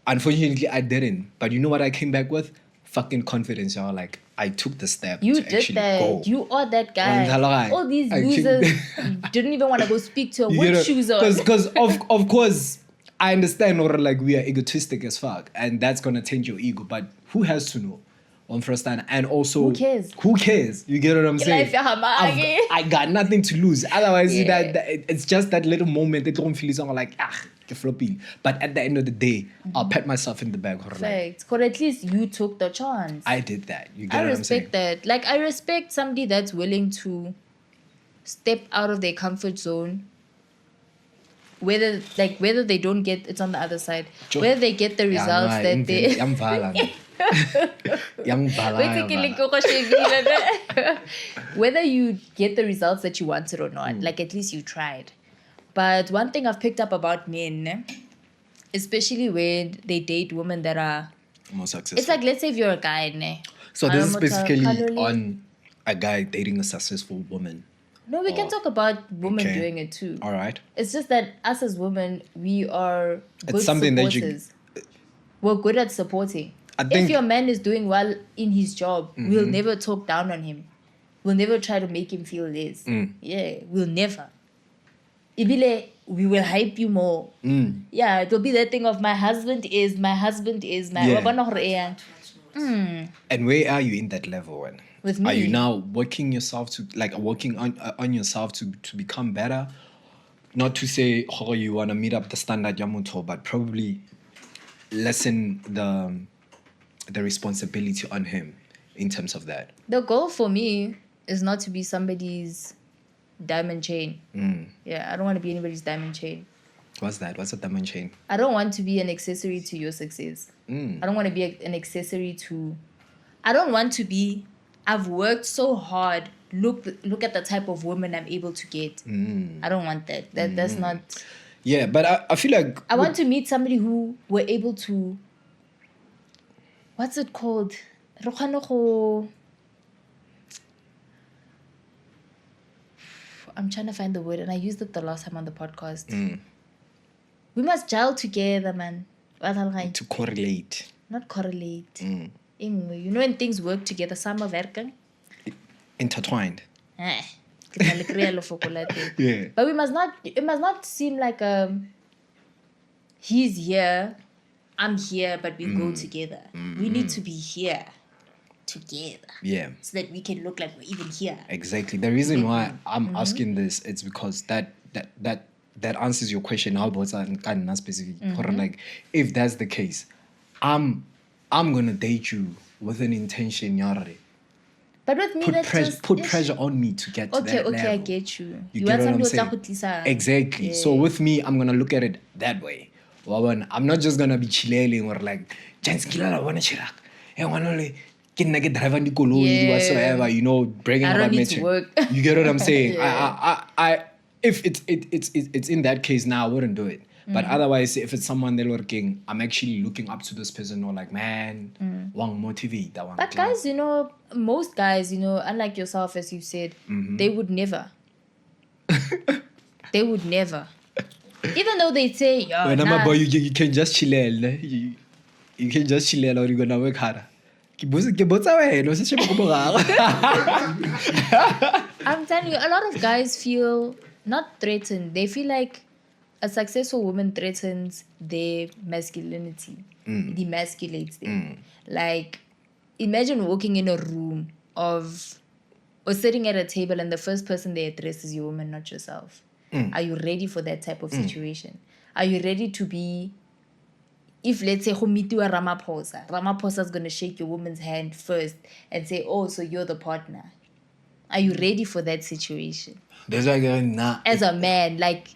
unfortunately, I didn't. But you know what I came back with? Fucking confidence, y'all. Like, I took the step you to did actually that. go. You are that guy. All these losers didn't even want to go speak to her. What shoes on? Because of course, I understand, or like, we are egotistic as fuck, and that's gonna taint your ego. But who has to know? On first time, and also who cares? Who cares? You get what I'm saying? I got nothing to lose. Otherwise, that it's just that little moment. They don't feel something like floppy. But at the end of the day, I'll pat myself in the back. Perfect. Because at least you took the chance. I did that. You get what I'm saying? I respect that. Like, I respect somebody that's willing to step out of their comfort zone. Whether they don't get, it's on the other side. Whether they get the results that they. Whether you get the results that you wanted or not, like, at least you tried. But one thing I've picked up about men, especially when they date women that are more successful, it's like, let's say if you're a guy, ne? So this is specifically on a guy dating a successful woman. No, we can talk about women doing it too. All right. It's just that us as women, we are good supporters. We're good at supporting. If your man is doing well in his job, we'll never talk down on him. We'll never try to make him feel less. Yeah, we'll never. Ibile, we will hype you more. Yeah, it'll be that thing of my husband is my. And where are you in that level? When? With me? Are you now working on yourself to become better? Not to say, oh, you want to meet up the standard Yamuto, but probably lessen the responsibility on him in terms of that. The goal for me is not to be somebody's diamond chain. Yeah, I don't want to be anybody's diamond chain. What's that? What's a diamond chain? I don't want to be an accessory to your success. I don't want to be an accessory to... I don't want to be... I've worked so hard. Look at the type of woman I'm able to get. I don't want that. That's not... Yeah, but I feel like... I want to meet somebody who were able to... What's it called? I'm trying to find the word, and I used it the last time on the podcast. We must gel together, man. To correlate. Not correlate. You know when things work together, samenwerking? Intertwined. Yeah. But it must not seem like he's here, I'm here, but we go together. We need to be here together. Yeah. So that we can look like we're even here. Exactly. The reason why I'm asking this, it's because that answers your question. How about specific? Like, if that's the case, I'm gonna date you with an intention, yare. But with me, that's just... put pressure on me to get to that level. Okay, I get you. You want get what I'm somebody saying? to Exactly. Yeah. So with me, I'm going to look at it that way. Well, I'm not just going to be chilling or like, whatsoever, you know, bringing I about don't need metric. to work. You get what I'm saying? Yeah. If it's in that case now, I wouldn't do it. But otherwise, if it's someone they're working, I'm actually looking up to this person or like, man, wang motivate that one. But guys, you know, most guys, you know, unlike yourself, as you said, they would never. They would never. Even though they say, yo, when I'm a boy, you can just chill. You can just chill or you're gonna work harder. I'm telling you, a lot of guys feel not threatened. They feel like a successful woman threatens their masculinity, demasculates them. Like, imagine walking in a room or sitting at a table and the first person they address is your woman, not yourself. Are you ready for that type of situation? Are you ready to be... If, let's say, Ramaphosa is going to shake your woman's hand first and say, oh, so you're the partner. Are you ready for that situation? There's like nah. As a man, like,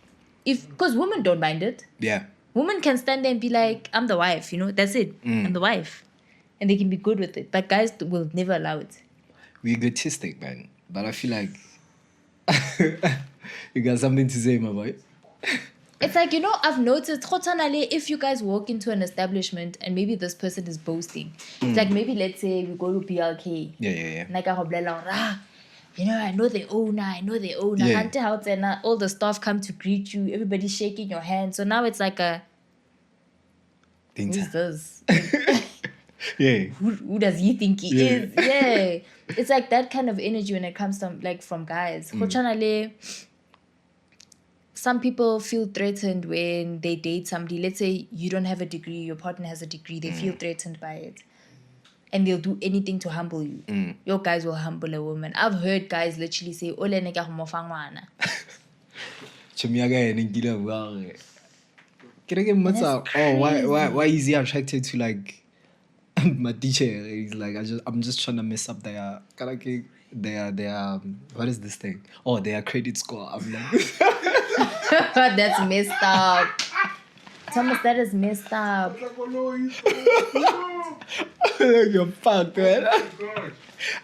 because women don't mind it. Yeah. Women can stand there and be like, I'm the wife, you know, that's it. I'm the wife. And they can be good with it. But guys will never allow it. We're egotistic, man. But I feel like you got something to say, my boy. It's like, you know, I've noticed, if you guys walk into an establishment and maybe this person is boasting, it's like maybe, let's say, we go to BLK. Yeah. You know, I know the owner. Yeah. All the staff come to greet you. Everybody's shaking your hand. So now it's like a... Who's this? Yeah. Who does he think he is? Yeah. It's like that kind of energy when it comes to, like, from guys. Some people feel threatened when they date somebody. Let's say you don't have a degree, your partner has a degree. They feel threatened by it. And they'll do anything to humble you. Your guys will humble a woman. I've heard guys literally say, Ole neka homofangwana. Why is he attracted to like my teacher? He's like, I'm just trying to mess up their what is this thing? Oh, their credit score. I'm like That's messed up. Thomas, that is messed up. You're fucked, man.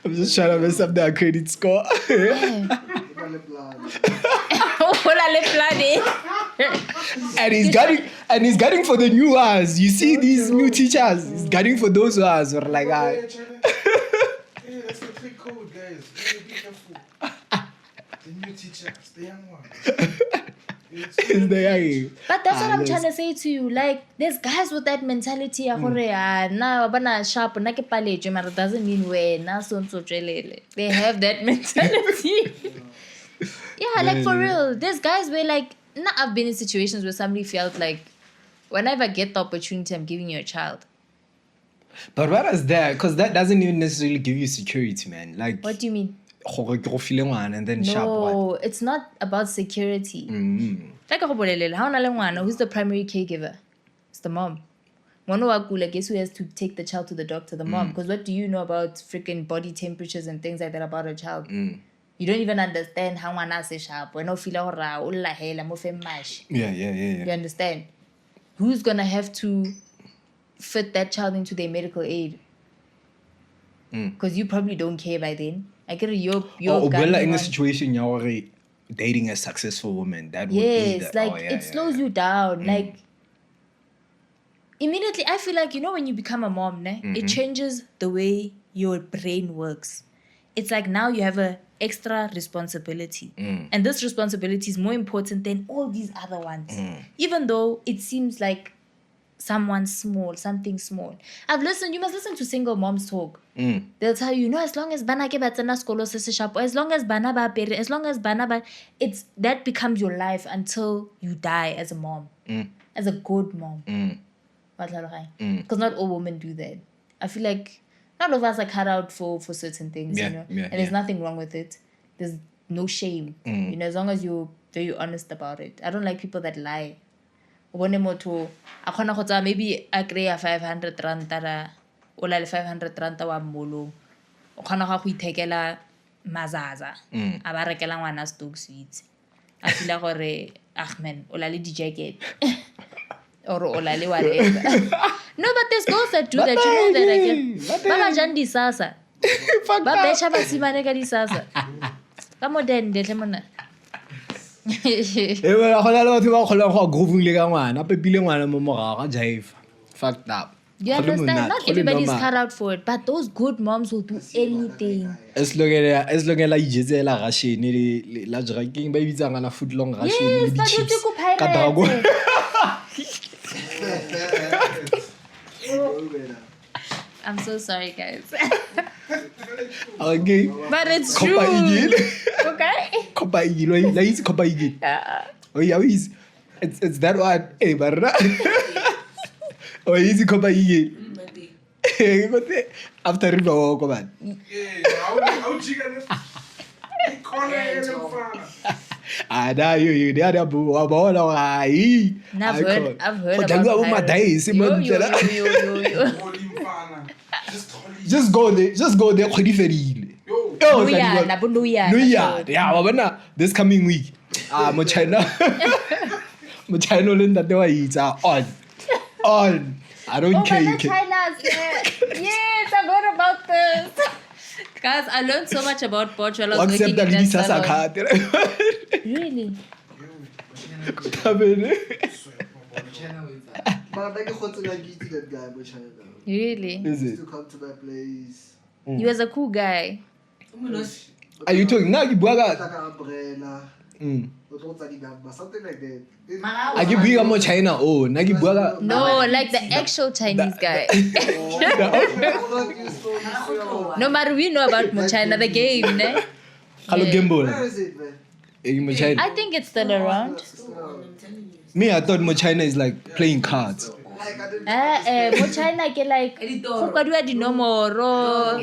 I'm just trying to mess up their credit score. And he's getting for the new ones. You see these new teachers, he's getting for those ones who are like that's the trick code, guys. Be careful. The new teachers, the young ones. But that's what I'm trying to say to you. Like, there's guys with that mentality. It doesn't mean they have that mentality. Yeah, like for real. There's guys where like, I've been in situations where somebody felt like, whenever I get the opportunity, I'm giving you a child. But what is that? Because that doesn't even necessarily give you security, man. Like, what do you mean? And then no, it's not about security. Like who's the primary caregiver? It's the mom. Guess who has to take the child to the doctor? The mom. Because what do you know about freaking body temperatures and things like that about a child? You don't even understand how one is sharp. Yeah. You understand? Who's gonna have to fit that child into their medical aid? Because you probably don't care by then. I get you're in a situation you're dating a successful woman. That would be it slows you down. Like immediately, I feel like, you know, when you become a mom, it changes the way your brain works. It's like now you have a extra responsibility, and this responsibility is more important than all these other ones. Even though it seems like something small. You must listen to single moms talk. They'll tell you, no, as long as bana ke batsena skolo se se sharp, as long as bana ba apere, as long as bana ba, it's that becomes your life until you die as a mom, as a good mom. Because not all women do that. I feel like not all of us are cut out for certain things, you know, and there's nothing wrong with it. There's no shame, you know, as long as you're very honest about it. I don't like people that lie. Maybe I create 500 rand or 500 rand wa molo. o khona go ithekela mazaza a ba rekela ngwana stock sweets a feel gore Ahmed o la le di-jacket or o la le whatever. No, but there's girls that do that. You know that again. Ba jang disasa. Ba besha basimane ka disasa. Ka modern de mona. Well, go na le batho ba kgolang go grooving le ka ngwana, a pepile ngwana mo morago jive. Fucked up. You understand? Not everybody's cut out for it, but those good moms will do anything. As long as la ijetsela Russian le la drinking ba ibitsanga na foot long Russian le di chips. Ka dragon. I'm so sorry, guys. Okay. But it's true. Okay? Kopa igil. La is kopa igil. Oh yeah, it's that one. Eh, barra. Oh, easy kopa igil. After river walk man. Ada you they are bu wa bona ai. I've heard about Just go there khodi ferile. No yeah. Yeah, wa bona this coming week. Mo China. Mo China le ntate wa itsa on. I don't care. Yes, I heard about this. Guys, I learned so much about Boitumelo. Accept that this is a card. Really? Really? Is it? To come to my place. He was a cool guy. Are you talking now? You bwaga. Like an umbrella. Something like that. Are you big on China? Oh, nagi bwaga. No, like the actual Chinese guy. No matter we know about China, the game, ne? Hello, Gamble. Where is it, man? China. I think it's still around. Me, I thought China is like playing cards. China ke like go kwadwa dinomoro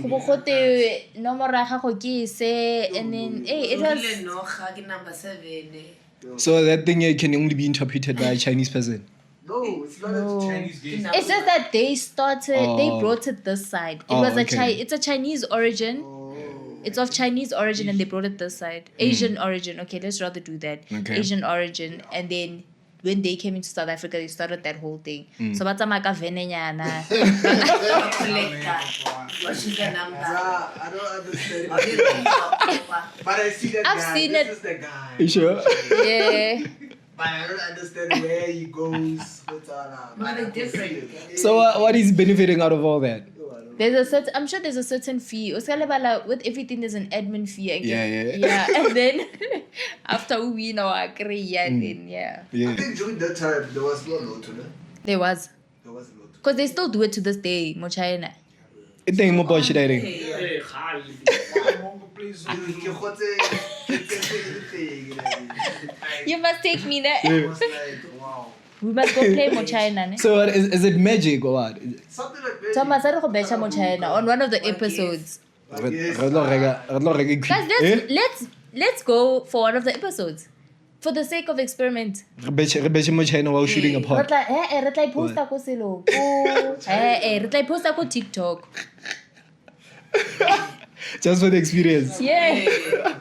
go gote nomoro ya gago ke se and then it was number 7. So that thing can only be interpreted by a Chinese person. No, it's not a Chinese game. it's just that they brought it this side. It was it's a Chinese origin. It's of Chinese origin and they brought it this side. Asian origin. Okay, let's rather do that. Okay. Asian origin, and then when they came into South Africa, they started that whole thing. So what's a maka venenyana? What's the number? I don't understand. But I see that I've guy. seen This it. is the guy. You sure? Yeah. But I don't understand where he goes. But it's different. So what is benefiting out of all that? I'm sure there's a certain fee. With everything, there's an admin fee. Yeah. Yeah, and then after we know agree, then I think during that time there was no lotto, no? there was There was a lotto. because they still do it to this day, China. I think more bullshit. I think. You must take me there. I was like, wow. We must go play China. Ne? So is it magic or what? Something like that. Thomas, I don't go China on one of the episodes. Guys, let's go for one of the episodes. For the sake of experiment. China while shooting a pot. Retla posta ko selo. Retla posta ko TikTok. Just for the experience. Yeah.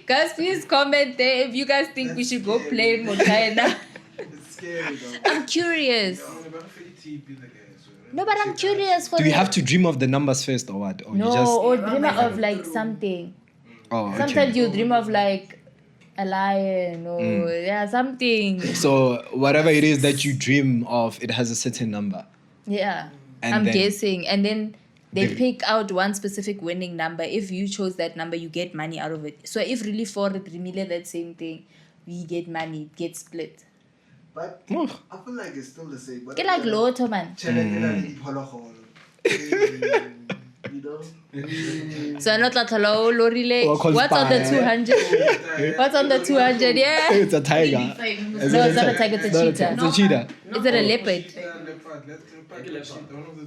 Guys, please comment there if you guys think we should go play in China. It's scary though. I'm curious. No, but I'm curious for Do you have to dream of the numbers first or what? Or No, you just... or dream of like something. Oh, okay. Sometimes you dream of like a lion or something. So whatever it is that you dream of, it has a certain number. Yeah. And I'm then- guessing. And then they The- pick out one specific winning number. If you chose that number, you get money out of it. So if really for it, remile that same thing, we get money, it gets split. But Oh. I feel like it's still the same. But Get like lotto, man. You know? So not like hello, Lorile. Or called What's on the spy. 200? What's on the 200? Yeah. It's a tiger. No, it's not a tiger, it's a cheetah. It's a cheetah. Is it a leopard?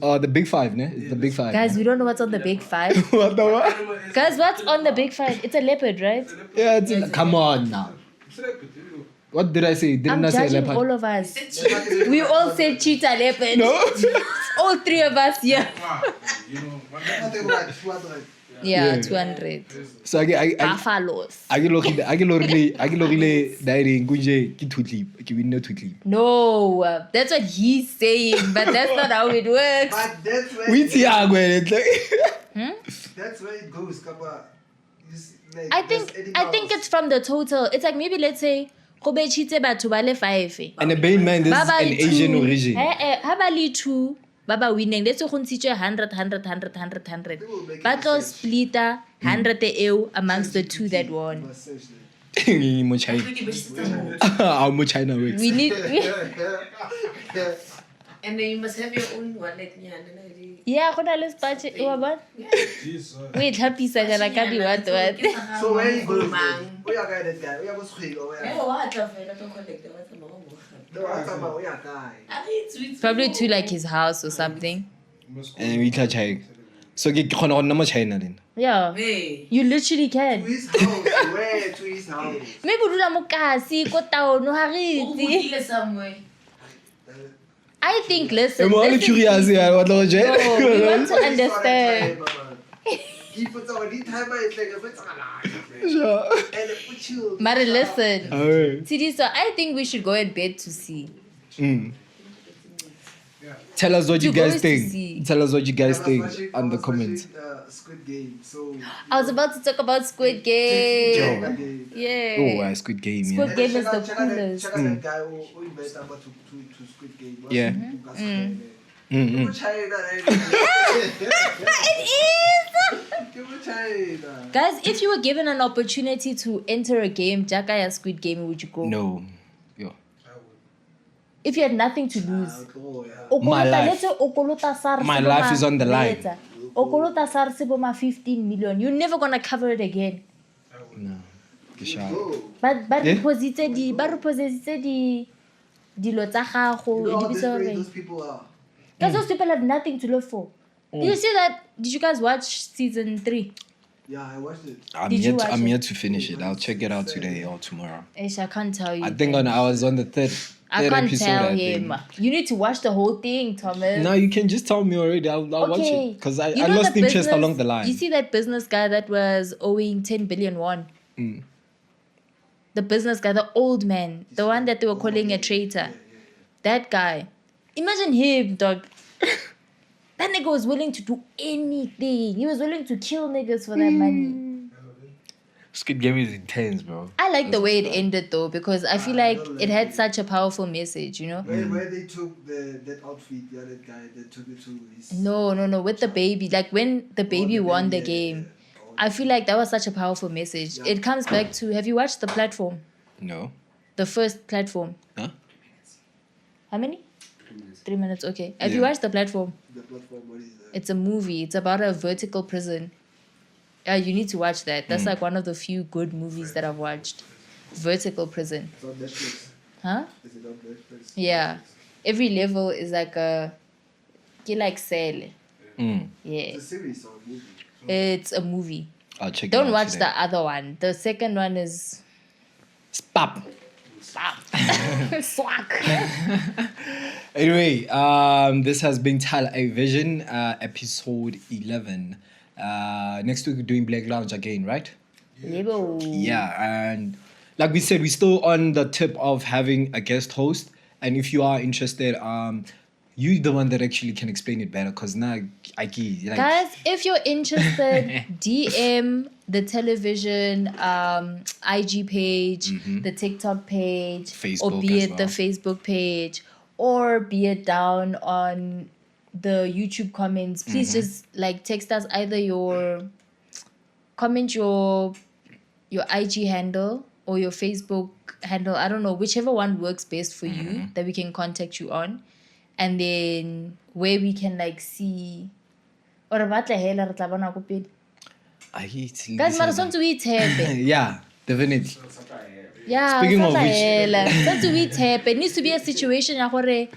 Oh, the big five, ne? It's the big five. Guys, we don't know what's on the big five. What the what? Guys, what's on the big five? It's a leopard, right? Yeah, come on now. What did I say? Didn't I'm I say judging leopard? all of us. We all said cheetah, leopard. No. All three of us, yeah. You know, I think about 200. Yeah, Yeah. 200. So I Buffaloes. ke lorile dining kunje ke two clip ke win no two clip. No, that's what he's saying, but that's not how it works. But that's where We see it's like that's where it goes, Kapa. You see, like, I think there's it's from the total. It's like maybe let's say go bechitse batho ba le 5. and the main man this is an Asian origin. Ha ba le 2 ba ba winning. Let's say go ntshitswe 100 100 100 100 100. Ba tlo splitter 100 eo amongst the 2 that won. Mo China. How much China works. We need And then you must have your own wallet. Yeah, go na le budget wa ba. Jesus. We tlhapisa jana ka di what. So where you go? Where you guy that guy? Where you go swing? Where you? No, I'm talking about where you guy. Probably to like his house or something. And we touch high. So get khona go nna mo China then. Yeah. Hey. You literally can. To his house. Where to his house? Maybe o dula mo kasi ko town ha re itse. Somewhere. I think listen. I'm all listen, curious here what lo je. No, we want to understand. He puts on the time it's like a bit Sure. and it puts you. Mara, listen. Alright. Tshidiso, I think we should go in bed to see. Tell us what you To go guys is to think. see. Tell us what you guys I think was watching- on I the was comments. watching, Squid Game. So I was about to talk about Squid Game. Oh, Yeah. Squid Game. Squid Yeah. Game is the coolest. Check out that guy who invited Amba to Squid Game. Yeah. It is. Guys, if you were given an opportunity to enter a game, Jakaya Squid Game, would you go? No. Yo. If you had nothing to lose. My life. My life is on the line. Okolota sar seboma 15 million. You're never gonna cover it again. No. Kisha. But Eh? repositse di dilo tsa gago, di bitsa hore- Those people are. Because those people have nothing to live for. Did you see that? Did you guys watch season 3? Yeah, I watched it. Did you watch I'm it? yet to finish it. I'll check it out today or tomorrow. Ish, I can't tell you. I think I was on the third I can't episode. tell I him. think. You need to watch the whole thing, Thomas. No, you can just tell me already. I'll watch it because I You know lost the interest business- along the line. You see that business guy that was owing 10 billion won? The business guy, the old man, the one that they were calling a traitor. That guy. Imagine him, dog. That nigga was willing to do anything. He was willing to kill niggas for that money. Squid Game is intense, bro. I like the way it ended though, because I feel like it had such a powerful message, you know? Where they took that outfit, yeah, that guy that took it to his. No, with the baby. Like when the baby won the game. I feel like that was such a powerful message. It comes back to, have you watched The Platform? No. The first Platform. Huh? How many? 3 minutes, okay. Have you Yeah. watched The Platform? The platform, what is that? It's a movie. It's about a vertical prison. You need to watch that. That's like one of the few good movies that I've watched. Vertical prison. It's on Netflix. Huh? Is it on Netflix? Yeah. Every level is like a... You like cell. Yeah. It's a series or a movie. It's a movie. I'll check it Don't out watch today. the other one. The second one is... Spap. Swag. Anyway, this has been Tala A Vision, episode 11. Next week we're doing Black Lounge again, right? Lebo. Yeah, and like we said, we're still on the tip of having a guest host. And if you are interested, you're the one that actually can explain it better. Because now, like, Guys, if you're interested, DM the television IG page, the TikTok page, or Facebook be as it the well. Facebook page, or be it down on the YouTube comments. Please just like text us either your comment your IG handle or your Facebook handle. I don't know, whichever one works best for you that we can contact you on. And then where we can like see or batla hela re tla bona ko pele. Guys, mara sonto we tape. Yeah, definitely. Yeah, Speaking of batla which- hela. Sonto we tape. It needs to be a situation ya gore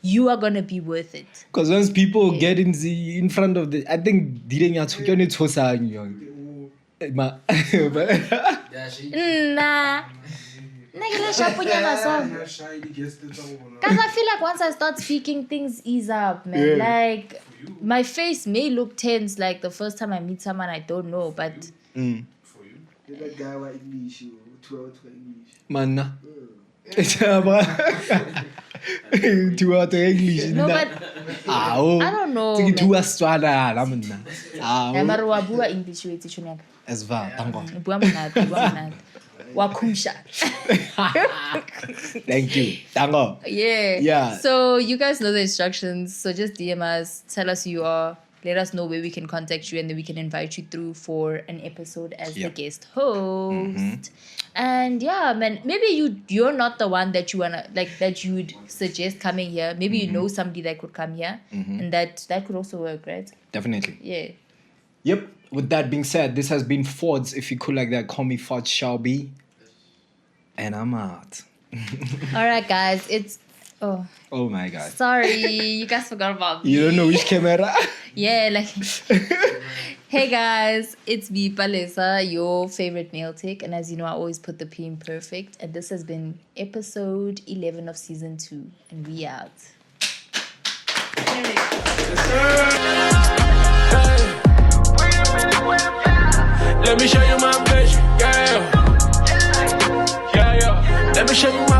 you are gonna be worth it. Because once people get in front of the, I think dileng ya tshokyo ne tshosa Nah. Because I feel like once I start speaking, things ease up, man. Like, my face may look tense, like the first time I meet someone I don't know, but... For you? You're that guy with English, 2 hours for English. Man, 2 hours English. No, but... I don't know. Take 2 hours Swahili, man. Mara wa bua English we teach you. As well, thank God. Bua monate. Wakumsha. Thank you. Thank God. Yeah. So you guys know the instructions. So just DM us, tell us who you are, let us know where we can contact you, and then we can invite you through for an episode as the guest host. And yeah, man, maybe you're not the one that you wanna that you would suggest coming here. Maybe you know somebody that could come here, and that could also work, right? Definitely. Yeah. Yep. With that being said, this has been Fxrdz. If you could like that, call me Fxrdz. And I'm out. All right, guys. It's oh my God. Sorry, you guys forgot about me. You don't know which camera. Yeah, like. Hey guys, it's me, Palesa, your favorite nail tech, and as you know, I always put the P in perfect. And this has been episode 11 of season 2, and we out. Let me show you my pleasure, yeah. Let me show you my